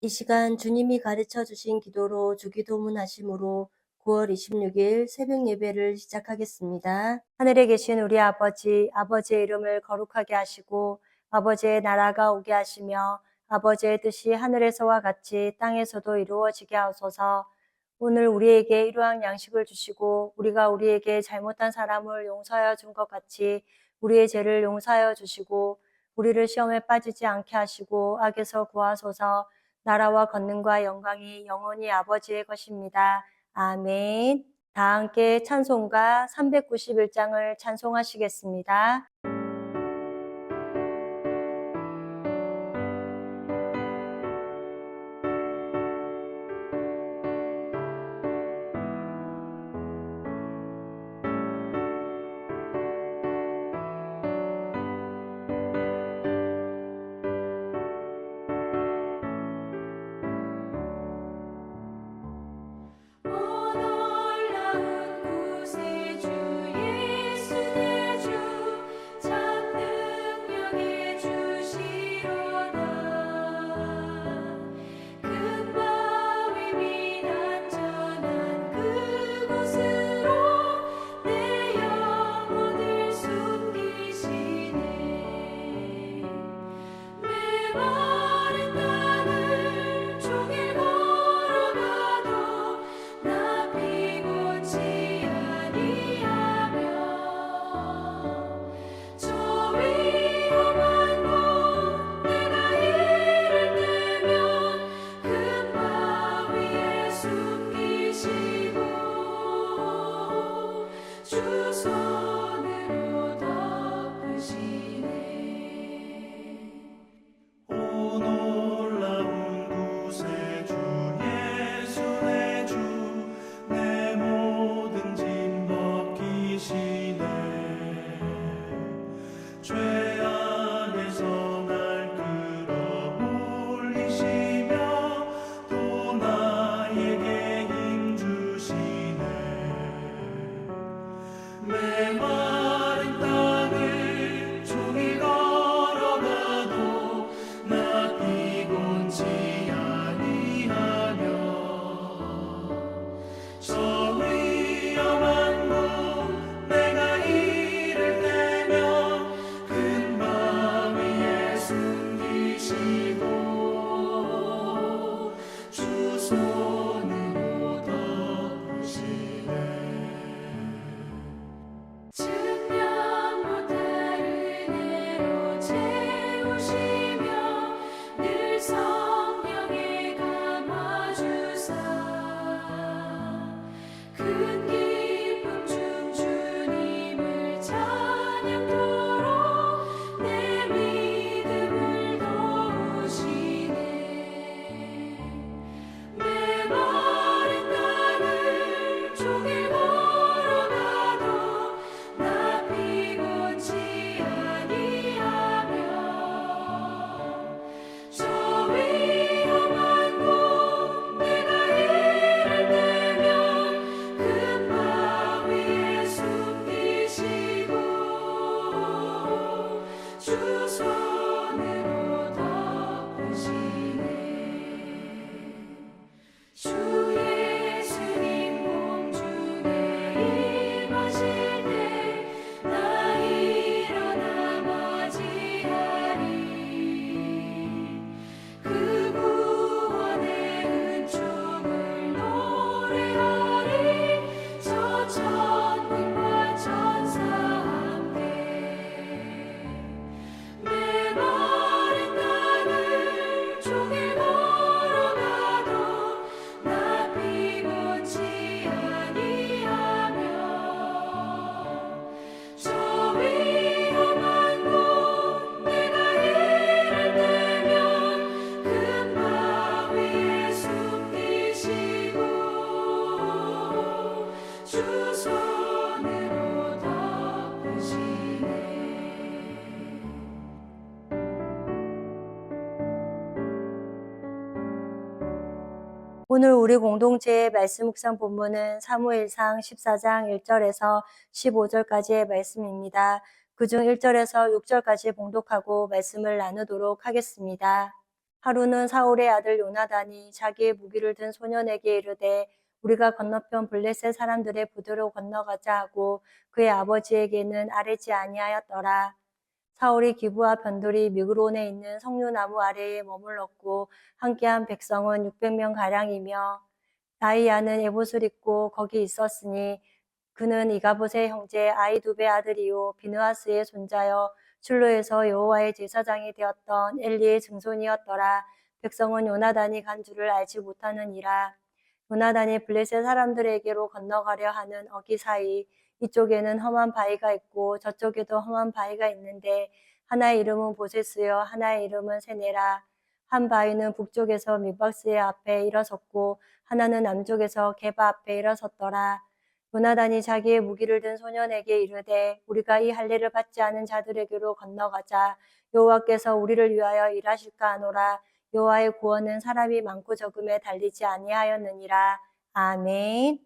이 시간 주님이 가르쳐 주신 기도로 주기도문 하심으로 9월 26일 새벽 예배를 시작하겠습니다. 하늘에 계신 우리 아버지, 아버지의 이름을 거룩하게 하시고 아버지의 나라가 오게 하시며 아버지의 뜻이 하늘에서와 같이 땅에서도 이루어지게 하소서. 오늘 우리에게 일용할 양식을 주시고 우리가 우리에게 잘못한 사람을 용서하여 준 것 같이 우리의 죄를 용서하여 주시고 우리를 시험에 빠지지 않게 하시고 악에서 구하소서. 나라와 권능과 영광이 영원히 아버지의 것입니다. 아멘. 다 함께 찬송가 391장을 찬송하시겠습니다. 놀라운 구세주 예수 내 주 참능력의 주시로다. 큰 바위 및 안전한 그곳으로 내 영혼을 숨기시네. 메마른 땅을 종일 걸어가도 나 피곤치 아니하며 저 위험한 곳 내가 이를 때면 큰 바위에 숨기시고 주 손으로 덮으시네. 오 놀라운 구세주 예수 내 주 내 모든 짐 벗기시네. 죄 안에서 날 끌어올리시며 또 나에게 힘 주시네. 메마른 땅을 종일 걸어가도 나 피곤치 아니하며 저 위험한 곳 내가 이를 때면 큰 바위에 숨기시고 주 손으로 덮으시네. 측량 못할 은혜로 채우시며 늘 성령에 감아주사 큰 기쁨 중 주님을 찬양토록 내 믿음을 도우시네. 메마른 땅을 종일 걸어가도 나 피곤치 아니하며 저 위험한 곳 내가 이를 때면 큰 바위에 숨기시고 주 손으로 덮으시네. 주 예수님 공중에 임하실 때 나 일어나 맞이하리. 그 구원의 은총을 노래하리. 저 천군과 천사 함께 메마른 땅을 종일 걸어가도 나 피곤치 아니하며 저 위험한 곳 내가 이를 때면 큰 바위에 숨기시고 주 손으로 덮으시네. 오늘 우리 공동체의 말씀 묵상 본문은 사무엘상 14장 1절에서 15절까지의 말씀입니다. 그중 1절에서 6절까지 봉독하고 말씀을 나누도록 하겠습니다. 하루는 사울의 아들 요나단이 자기의 무기를 든 소년에게 이르되 우리가 건너편 블레셋 사람들의 부대로 건너가자 하고 그의 아버지에게는 아뢰지 아니하였더라. 사울이 기브와 변돌이 미그론에 있는 석류나무 아래에 머물렀고 함께한 백성은 600명 가량이며 아이야는 에봇을 입고 거기 있었으니 그는 이가봇의 형제 아이두베 아들이요 비느하스의 손자여 실로에서 여호와의 제사장이 되었던 엘리의 증손이었더라. 백성은 요나단이 간 줄을 알지 못하느니라. 요나단이 블레셋 사람들에게로 건너가려 하는 어기 사이 이쪽에는 험한 바위가 있고 저쪽에도 험한 바위가 있는데 하나의 이름은 보세스요 하나의 이름은 세네라. 한 바위는 북쪽에서 밑박스의 앞에 일어섰고 하나는 남쪽에서 게바 앞에 일어섰더라. 요나단이 자기의 무기를 든 소년에게 이르되 우리가 이 할례를 받지 않은 자들에게로 건너가자. 여호와께서 우리를 위하여 일하실까 하노라. 여호와의 구원은 사람이 많고 적음에 달리지 아니하였느니라. 아멘.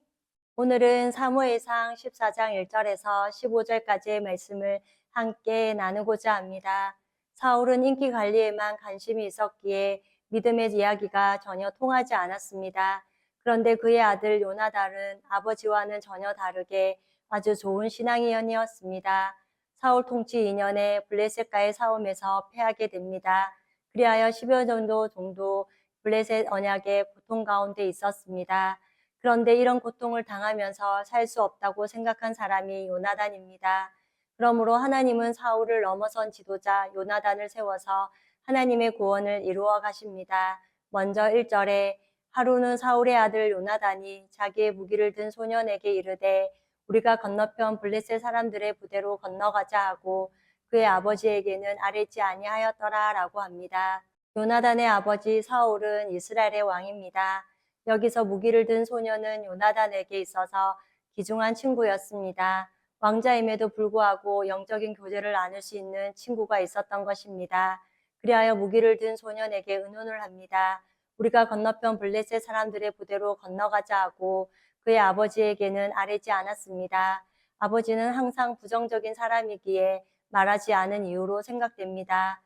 오늘은 사무엘상 14장 1절에서 15절까지의 말씀을 함께 나누고자 합니다. 사울은 인기 관리에만 관심이 있었기에 믿음의 이야기가 전혀 통하지 않았습니다. 그런데 그의 아들 요나단은 아버지와는 전혀 다르게 아주 좋은 신앙인이었습니다. 사울 통치 2년에 블레셋과의 싸움에서 패하게 됩니다. 그리하여 10여 년 정도 블레셋 언약의 고통 가운데 있었습니다. 그런데 이런 고통을 당하면서 살 수 없다고 생각한 사람이 요나단입니다. 그러므로 하나님은 사울을 넘어선 지도자 요나단을 세워서 하나님의 구원을 이루어 가십니다. 먼저 1절에 하루는 사울의 아들 요나단이 자기의 무기를 든 소년에게 이르되 우리가 건너편 블레셋 사람들의 부대로 건너가자 하고 그의 아버지에게는 아뢰지 아니하였더라 라고 합니다. 요나단의 아버지 사울은 이스라엘의 왕입니다. 여기서 무기를 든 소년은 요나단에게 있어서 귀중한 친구였습니다. 왕자임에도 불구하고 영적인 교제를 나눌 수 있는 친구가 있었던 것입니다. 그리하여 무기를 든 소년에게 의논을 합니다. 우리가 건너편 블레셋 사람들의 부대로 건너가자 하고 그의 아버지에게는 아뢰지 않았습니다. 아버지는 항상 부정적인 사람이기에 말하지 않은 이유로 생각됩니다.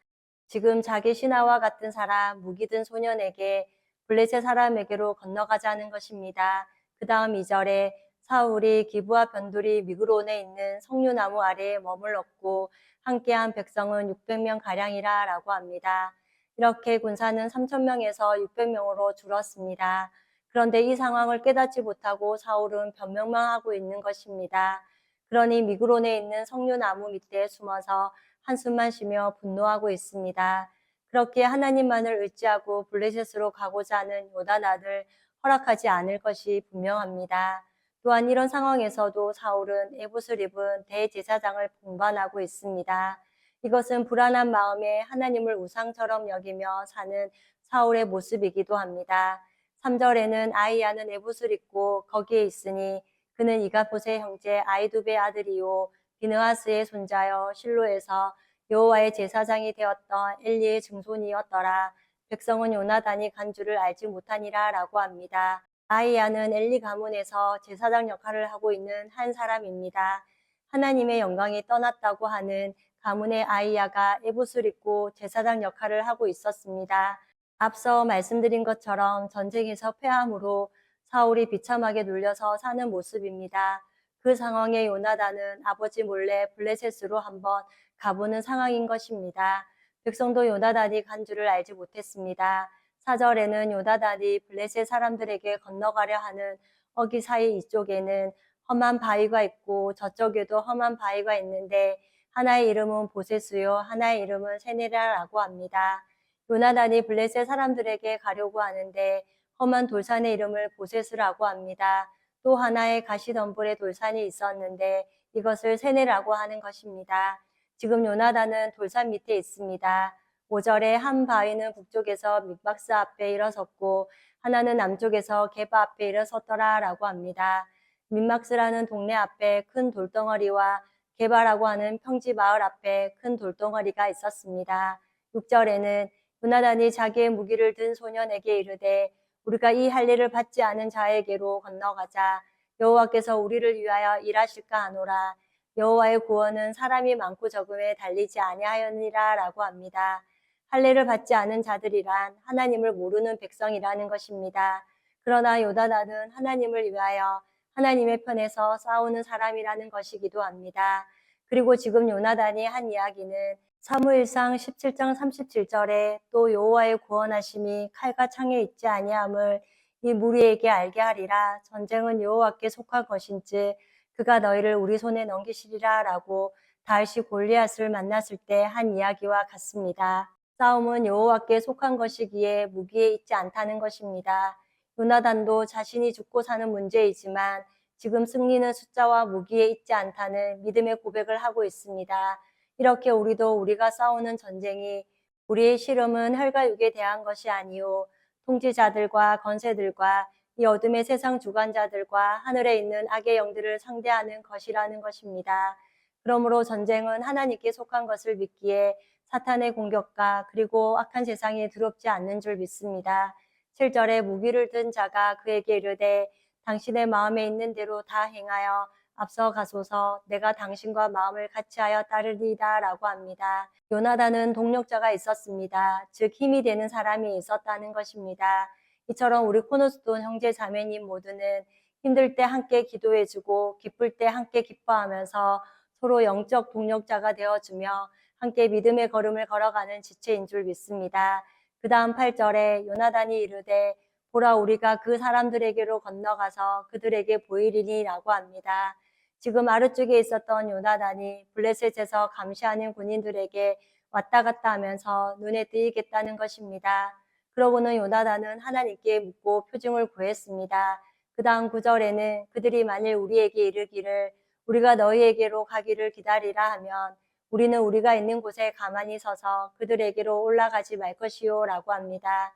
지금 자기 신하와 같은 사람, 무기 든 소년에게 블레셋 사람에게로 건너가자는 것입니다. 그 다음 2절에 사울이 기브와 변돌이 미그론에 있는 석류나무 아래에 머물렀고 함께한 백성은 600명 가량이라 라고 합니다. 이렇게 군사는 3,000명에서 600명으로 줄었습니다. 그런데 이 상황을 깨닫지 못하고 사울은 변명만 하고 있는 것입니다. 그러니 미그론에 있는 석류나무 밑에 숨어서 한숨만 쉬며 분노하고 있습니다. 그렇게 하나님만을 의지하고 블레셋으로 가고자 하는 요나단을 허락하지 않을 것이 분명합니다. 또한 이런 상황에서도 사울은 에봇을 입은 대제사장을 공반하고 있습니다. 이것은 불안한 마음에 하나님을 우상처럼 여기며 사는 사울의 모습이기도 합니다. 3절에는 아이야는 에봇을 입고 거기에 있으니 그는 이가봇의 형제 아이두베 아들이요 비느하스의 손자여 실로에서 여호와의 제사장이 되었던 엘리의 증손이었더라. 백성은 요나단이 간 줄을 알지 못하니라 라고 합니다. 아이야는 엘리 가문에서 제사장 역할을 하고 있는 한 사람입니다. 하나님의 영광이 떠났다고 하는 가문의 아이야가 에봇을 입고 제사장 역할을 하고 있었습니다. 앞서 말씀드린 것처럼 전쟁에서 패함으로 사울이 비참하게 눌려서 사는 모습입니다. 그 상황에 요나단은 아버지 몰래 블레셋으로 한번 가보는 상황인 것입니다. 백성도 요나단이 간 줄을 알지 못했습니다. 4절에는 요나단이 블레셋 사람들에게 건너가려 하는 어기 사이 이쪽에는 험한 바위가 있고 저쪽에도 험한 바위가 있는데 하나의 이름은 보세스요 하나의 이름은 세네라라고 합니다. 요나단이 블레셋 사람들에게 가려고 하는데 험한 돌산의 이름을 보세스라고 합니다. 또 하나의 가시덤불의 돌산이 있었는데 이것을 세네라고 하는 것입니다. 지금 요나단은 돌산 밑에 있습니다. 5절에 한 바위는 북쪽에서 밑박스 앞에 일어섰고 하나는 남쪽에서 게바 앞에 일어섰더라 라고 합니다. 민막스라는 동네 앞에 큰 돌덩어리와 게바라고 하는 평지 마을 앞에 큰 돌덩어리가 있었습니다. 6절에는 요나단이 자기의 무기를 든 소년에게 이르되 우리가 이 할례를 받지 않은 자에게로 건너가자. 여호와께서 우리를 위하여 일하실까 하노라. 여호와의 구원은 사람이 많고 적음에 달리지 아니하였느니라 라고 합니다. 할례를 받지 않은 자들이란 하나님을 모르는 백성이라는 것입니다. 그러나 요나단은 하나님을 위하여 하나님의 편에서 싸우는 사람이라는 것이기도 합니다. 그리고 지금 요나단이 한 이야기는 사무엘상 17장 37절에 또 여호와의 구원하심이 칼과 창에 있지 아니함을 이 무리에게 알게 하리라. 전쟁은 여호와께 속한 것인즉 그가 너희를 우리 손에 넘기시리라 라고 다윗이 골리앗을 만났을 때 한 이야기와 같습니다. 싸움은 여호와께 속한 것이기에 무기에 있지 않다는 것입니다. 요나단도 자신이 죽고 사는 문제이지만 지금 승리는 숫자와 무기에 있지 않다는 믿음의 고백을 하고 있습니다. 이렇게 우리도 우리가 싸우는 전쟁이 우리의 실험은 혈과 육에 대한 것이 아니요 통치자들과 권세들과 이 어둠의 세상 주관자들과 하늘에 있는 악의 영들을 상대하는 것이라는 것입니다. 그러므로 전쟁은 하나님께 속한 것을 믿기에 사탄의 공격과 그리고 악한 세상이 두렵지 않는 줄 믿습니다. 7절에 무기를 든 자가 그에게 이르되 당신의 마음에 있는 대로 다 행하여 앞서 가소서 내가 당신과 마음을 같이하여 따르리이다 라고 합니다. 요나단은 동력자가 있었습니다. 즉 힘이 되는 사람이 있었다는 것입니다. 이처럼 우리 코너스톤 형제 자매님 모두는 힘들 때 함께 기도해주고 기쁠 때 함께 기뻐하면서 서로 영적 동력자가 되어주며 함께 믿음의 걸음을 걸어가는 지체인 줄 믿습니다. 그 다음 8절에 요나단이 이르되 보라 우리가 그 사람들에게로 건너가서 그들에게 보이리니 라고 합니다. 지금 아래쪽에 있었던 요나단이 블레셋에서 감시하는 군인들에게 왔다 갔다 하면서 눈에 띄겠다는 것입니다. 그러고는 요나단은 하나님께 묻고 표징을 구했습니다. 그 다음 9절에는 그들이 만일 우리에게 이르기를 우리가 너희에게로 가기를 기다리라 하면 우리는 우리가 있는 곳에 가만히 서서 그들에게로 올라가지 말 것이요 라고 합니다.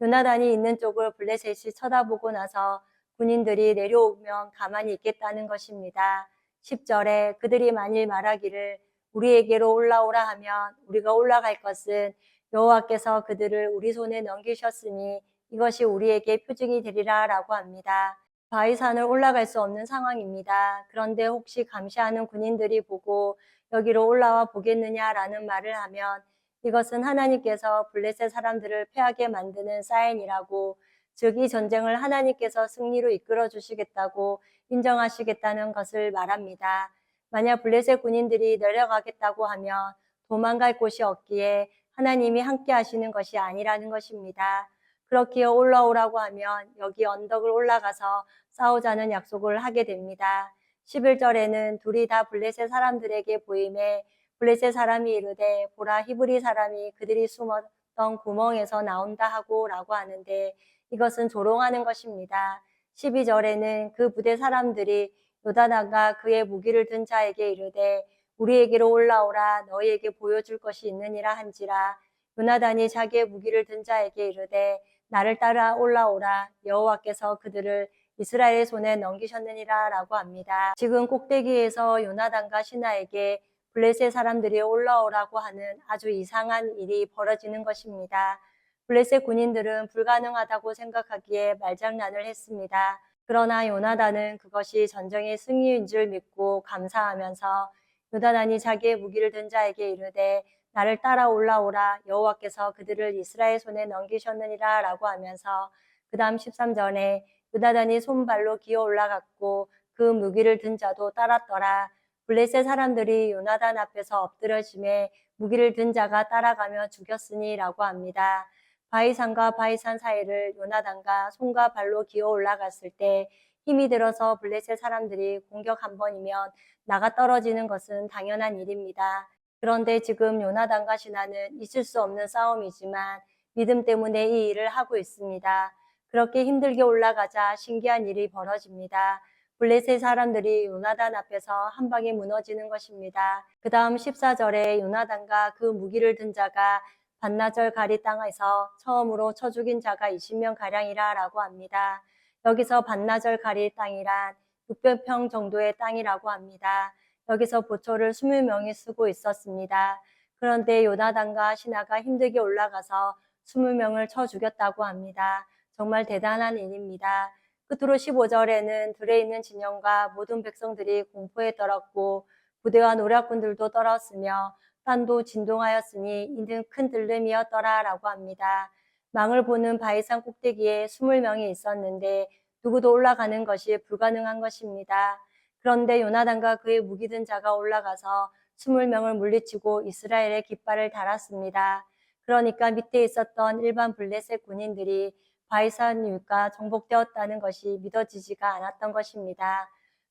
요나단이 있는 쪽을 블레셋이 쳐다보고 나서 군인들이 내려오면 가만히 있겠다는 것입니다. 10절에 그들이 만일 말하기를 우리에게로 올라오라 하면 우리가 올라갈 것은 여호와께서 그들을 우리 손에 넘기셨으니 이것이 우리에게 표징이 되리라 라고 합니다. 바위산을 올라갈 수 없는 상황입니다. 그런데 혹시 감시하는 군인들이 보고 여기로 올라와 보겠느냐라는 말을 하면 이것은 하나님께서 블레셋 사람들을 패하게 만드는 사인이라고 즉 이 전쟁을 하나님께서 승리로 이끌어 주시겠다고 인정하시겠다는 것을 말합니다. 만약 블레셋 군인들이 내려가겠다고 하면 도망갈 곳이 없기에 하나님이 함께 하시는 것이 아니라는 것입니다. 그렇기에 올라오라고 하면 여기 언덕을 올라가서 싸우자는 약속을 하게 됩니다. 11절에는 둘이 다 블레셋 사람들에게 보임에 블레셋 사람이 이르되 보라 히브리 사람이 그들이 숨었던 구멍에서 나온다 하고 라고 하는데 이것은 조롱하는 것입니다. 12절에는 그 부대 사람들이 요나단과 그의 무기를 든 자에게 이르되 우리에게로 올라오라 너희에게 보여줄 것이 있느니라 한지라 요나단이 자기의 무기를 든 자에게 이르되 나를 따라 올라오라 여호와께서 그들을 이스라엘의 손에 넘기셨느니라 라고 합니다. 지금 꼭대기에서 요나단과 신하에게 블레셋 사람들이 올라오라고 하는 아주 이상한 일이 벌어지는 것입니다. 블레셋 군인들은 불가능하다고 생각하기에 말장난을 했습니다. 그러나 요나단은 그것이 전쟁의 승리인 줄 믿고 감사하면서 요나단이 자기의 무기를 든 자에게 이르되 나를 따라 올라오라 여호와께서 그들을 이스라엘 손에 넘기셨느니라 라고 하면서 그 다음 13절에 요나단이 손발로 기어 올라갔고 그 무기를 든 자도 따랐더라. 블레셋 사람들이 요나단 앞에서 엎드려짐에 무기를 든 자가 따라가며 죽였으니 라고 합니다. 바위산과 바위산 사이를 요나단과 손과 발로 기어 올라갔을 때 힘이 들어서 블레셋 사람들이 공격 한 번이면 나가 떨어지는 것은 당연한 일입니다. 그런데 지금 요나단과 신하는 있을 수 없는 싸움이지만 믿음 때문에 이 일을 하고 있습니다. 그렇게 힘들게 올라가자 신기한 일이 벌어집니다. 블레셋 사람들이 요나단 앞에서 한 방에 무너지는 것입니다. 그 다음 14절에 요나단과 그 무기를 든 자가 반나절 가리 땅에서 처음으로 쳐 죽인 자가 20명가량이라 라고 합니다. 여기서 반나절 가리 땅이란 600평 정도의 땅이라고 합니다. 여기서 보초를 20명이 쓰고 있었습니다. 그런데 요나단과 신하가 힘들게 올라가서 20명을 쳐 죽였다고 합니다. 정말 대단한 일입니다. 끝으로 15절에는 들에 있는 진영과 모든 백성들이 공포에 떨었고 부대와 노략군들도 떨었으며 산도 진동하였으니 이는 큰 들림이었더라 라고 합니다. 망을 보는 바위산 꼭대기에 20명이 있었는데 누구도 올라가는 것이 불가능한 것입니다. 그런데 요나단과 그의 무기 든 자가 올라가서 20명을 물리치고 이스라엘의 깃발을 달았습니다. 그러니까 밑에 있었던 일반 블레셋 군인들이 바위산 위가 정복되었다는 것이 믿어지지가 않았던 것입니다.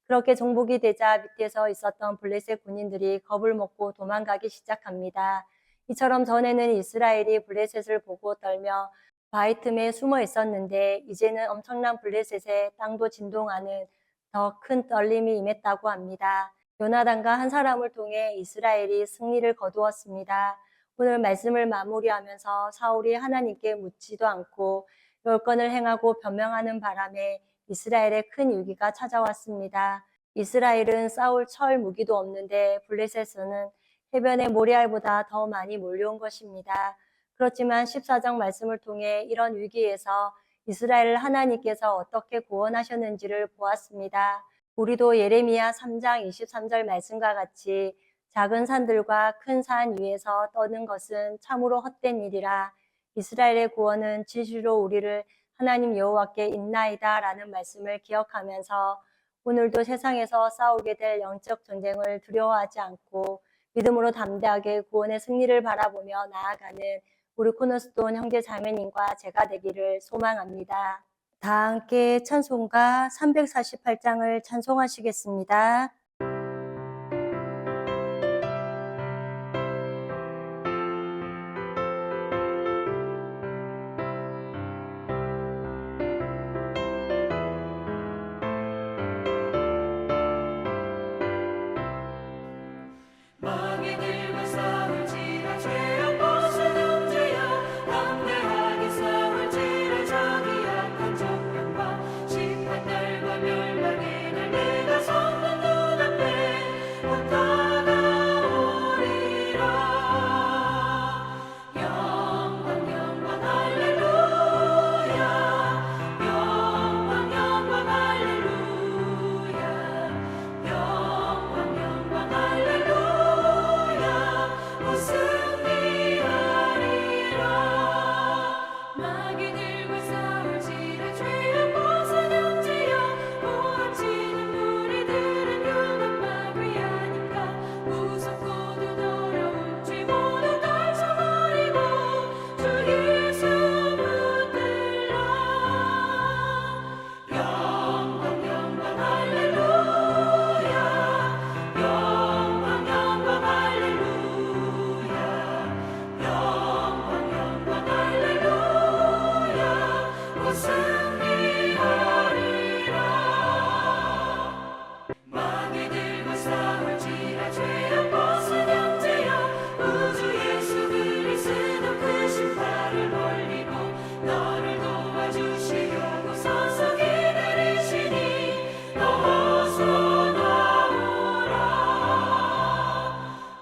그렇게 정복이 되자 밑에서 있었던 블레셋 군인들이 겁을 먹고 도망가기 시작합니다. 이처럼 전에는 이스라엘이 블레셋을 보고 떨며 바위 틈에 숨어 있었는데 이제는 엄청난 블레셋의 땅도 진동하는 더 큰 떨림이 임했다고 합니다. 요나단과 한 사람을 통해 이스라엘이 승리를 거두었습니다. 오늘 말씀을 마무리하면서 사울이 하나님께 묻지도 않고 열건을 행하고 변명하는 바람에 이스라엘에 큰 위기가 찾아왔습니다. 이스라엘은 싸울 철 무기도 없는데 블레셋은 해변의 모리알보다 더 많이 몰려온 것입니다. 그렇지만 14장 말씀을 통해 이런 위기에서 이스라엘을 하나님께서 어떻게 구원하셨는지를 보았습니다. 우리도 예레미야 3장 23절 말씀과 같이 작은 산들과 큰 산 위에서 떠는 것은 참으로 헛된 일이라 이스라엘의 구원은 진실로 우리를 하나님 여호와께 있나이다 라는 말씀을 기억하면서 오늘도 세상에서 싸우게 될 영적 전쟁을 두려워하지 않고 믿음으로 담대하게 구원의 승리를 바라보며 나아가는 우리 코너스톤 형제 자매님과 제가 되기를 소망합니다. 다 함께 찬송가 348장을 찬송하시겠습니다. 마귀들과 싸울지라 죄악 벗은 형제여 담대하게 싸울지라 자기 약한 적병과 심판날과 멸망의 날 내가 서는 눈앞에 곧 다가오리라. 영광 영광 할렐루야. 영광 영광 할렐루야. 영광 영광 할렐루야. 승리하리라. 마귀들과 싸울지라 죄악 벗은 형제여 모함치는 무리들은 흉악만 위하니까 무섭고도 더러운 죄 모두 떨쳐버리고 주 예수 붙들라. 영광 영광 할렐루야. 영광 영광 할렐루야. 영광 영광 할렐루야. 곧 승리하리라. 마귀들과 싸울지라 죄악 벗은 형제여 우주 예수 그리스도 크신 팔을 벌리고 너를 도와주시려고 서서 기다리시니 어서 나오라.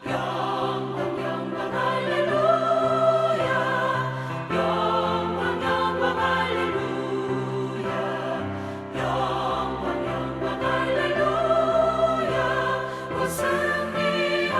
영광 영광 할렐루야. 영광 영광 할렐루야. 영광 영광 할렐루야. 곧 승리하리라.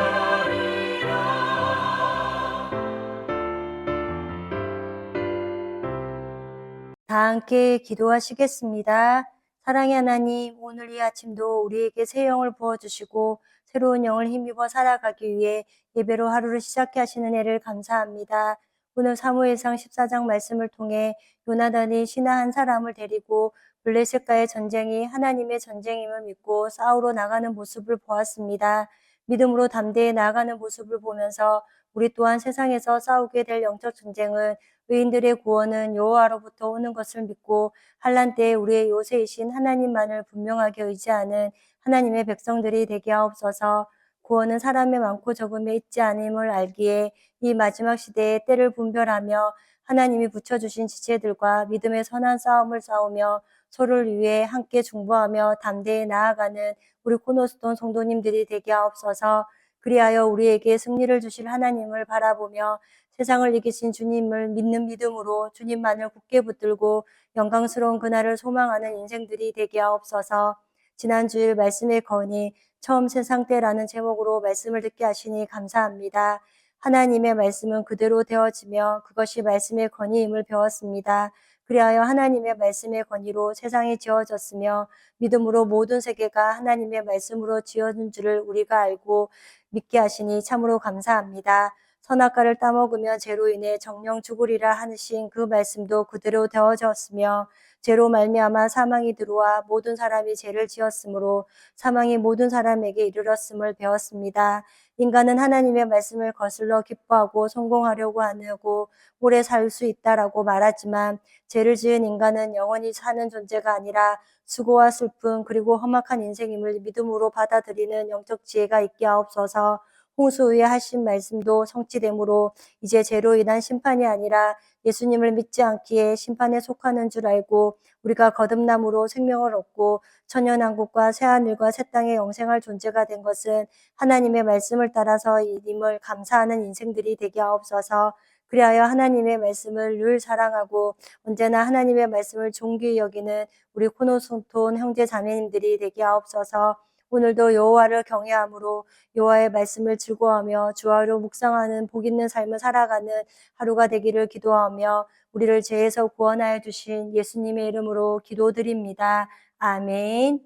다 함께 기도하시겠습니다. 사랑의 하나님, 오늘 이 아침도 우리에게 새 영을 부어주시고 새로운 영을 힘입어 살아가기 위해 예배로 하루를 시작해 하시는 은혜를 감사합니다. 오늘 사무엘상 14장 말씀을 통해 요나단이 신하 한 사람을 데리고 블레셋과의 전쟁이 하나님의 전쟁임을 믿고 싸우러 나가는 모습을 보았습니다. 믿음으로 담대히 나아가는 모습을 보면서 우리 또한 세상에서 싸우게 될 영적 전쟁은 의인들의 구원은 여호와로부터 오는 것을 믿고 환난 때에 우리의 요새이신 하나님만을 분명하게 의지하는 하나님의 백성들이 되게 하옵소서. 구원은 사람의 많고 적음에 있지 않음을 알기에 이 마지막 시대에 때를 분별하며 하나님이 붙여주신 지체들과 믿음의 선한 싸움을 싸우며 서로를 위해 함께 중보하며 담대히 나아가는 우리 코너스톤 성도님들이 되게 하옵소서. 그리하여 우리에게 승리를 주실 하나님을 바라보며 세상을 이기신 주님을 믿는 믿음으로 주님만을 굳게 붙들고 영광스러운 그날을 소망하는 인생들이 되게 하옵소서. 지난 주일 말씀의 건의 처음 세상 때라는 제목으로 말씀을 듣게 하시니 감사합니다. 하나님의 말씀은 그대로 되어지며 그것이 말씀의 건의임을 배웠습니다. 그리하여 하나님의 말씀의 건의로 세상이 지어졌으며 믿음으로 모든 세계가 하나님의 말씀으로 지어진 줄을 우리가 알고 믿게 하시니 참으로 감사합니다. 선악과를 따먹으며 죄로 인해 정령 죽으리라 하신 그 말씀도 그대로 되어졌으며 죄로 말미암아 사망이 들어와 모든 사람이 죄를 지었으므로 사망이 모든 사람에게 이르렀음을 배웠습니다. 인간은 하나님의 말씀을 거슬러 기뻐하고 성공하려고 하고 오래 살 수 있다라고 말하지만 죄를 지은 인간은 영원히 사는 존재가 아니라 수고와 슬픔 그리고 험악한 인생임을 믿음으로 받아들이는 영적 지혜가 있게 하옵소서. 홍수 후에 하신 말씀도 성취되므로 이제 죄로 인한 심판이 아니라 예수님을 믿지 않기에 심판에 속하는 줄 알고 우리가 거듭남으로 생명을 얻고 천년왕국과 새하늘과 새 땅에 영생할 존재가 된 것은 하나님의 말씀을 따라서 임을 감사하는 인생들이 되게 하옵소서. 그리하여 하나님의 말씀을 늘 사랑하고 언제나 하나님의 말씀을 존귀히 여기는 우리 코노손톤 형제 자매님들이 되게 하옵소서. 오늘도 여호와를 경외함으로 여호와의 말씀을 즐거워하며 주와로 묵상하는 복 있는 삶을 살아가는 하루가 되기를 기도하며 우리를 죄에서 구원하여 주신 예수님의 이름으로 기도드립니다. 아멘.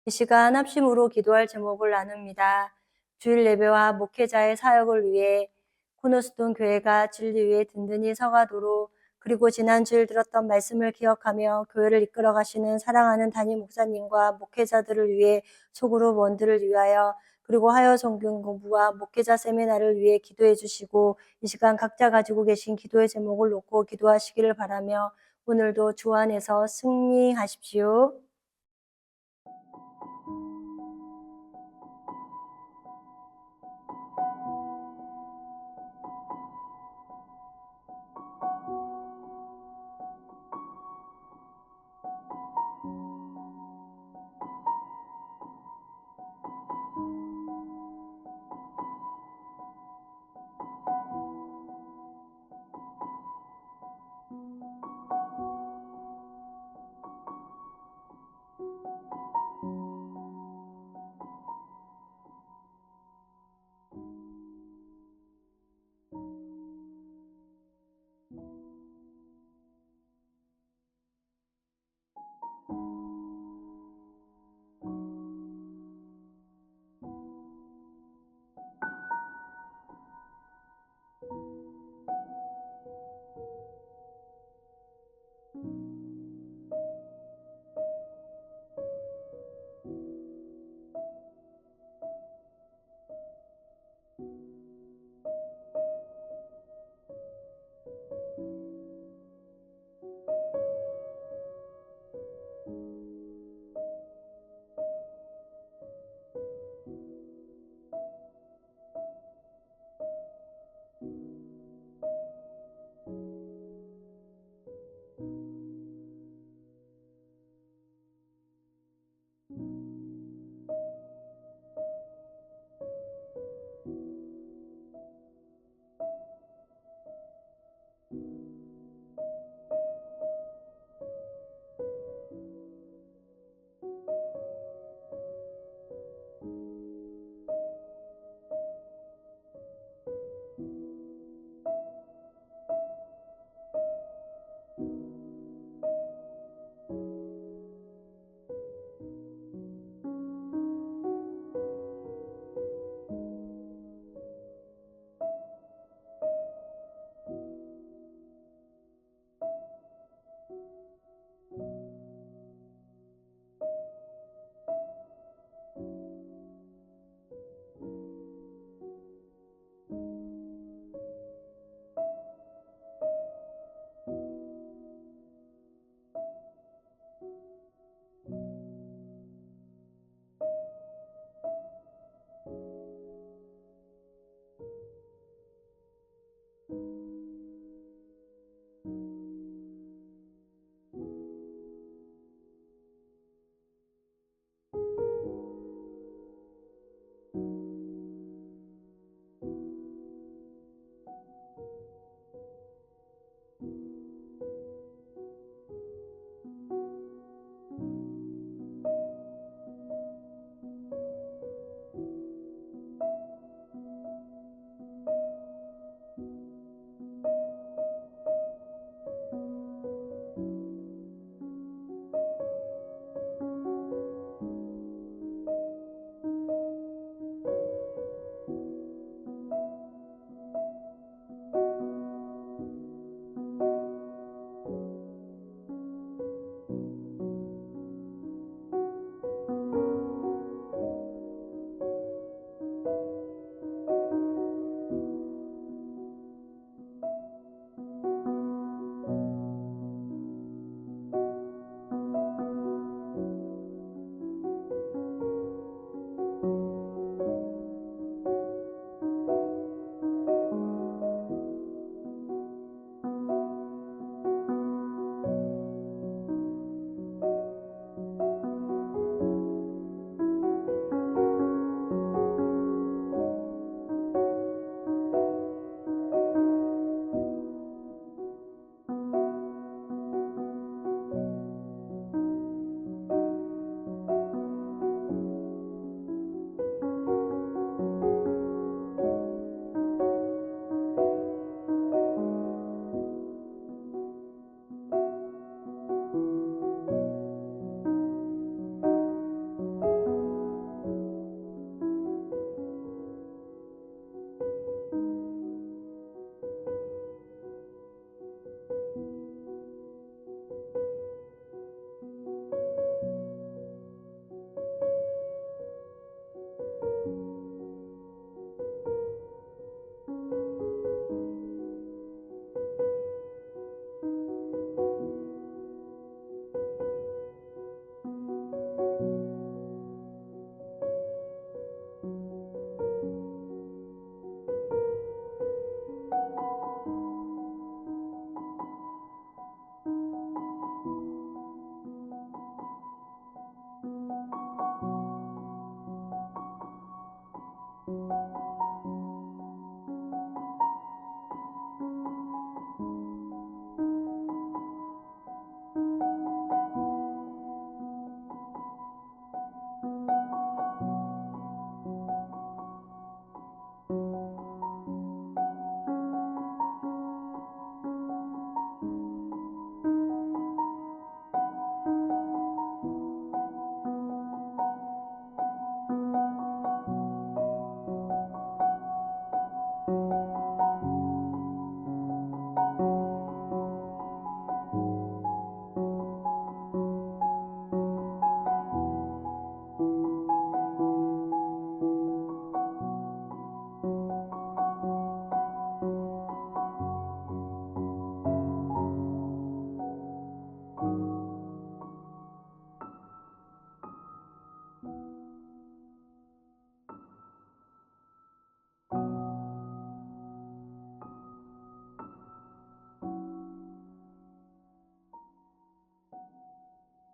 이 시간 합심으로 기도할 제목을 나눕니다. 주일 예배와 목회자의 사역을 위해 코너스톤 교회가 진리 위에 든든히 서가도록 그리고 지난 주일 들었던 말씀을 기억하며 교회를 이끌어 가시는 사랑하는 담임 목사님과 목회자들을 위해 소그룹 원들을 위하여 그리고 하여 성경 공부와 목회자 세미나를 위해 기도해 주시고 이 시간 각자 가지고 계신 기도의 제목을 놓고 기도하시기를 바라며 오늘도 주 안에서 승리하십시오.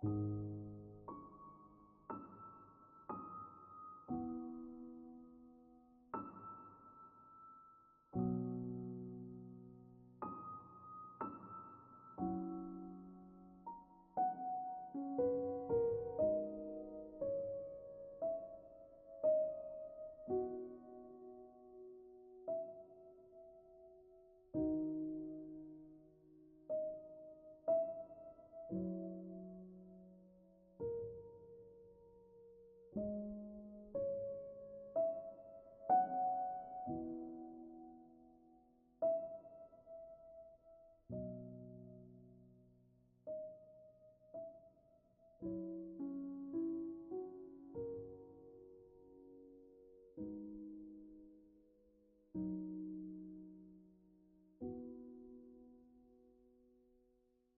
주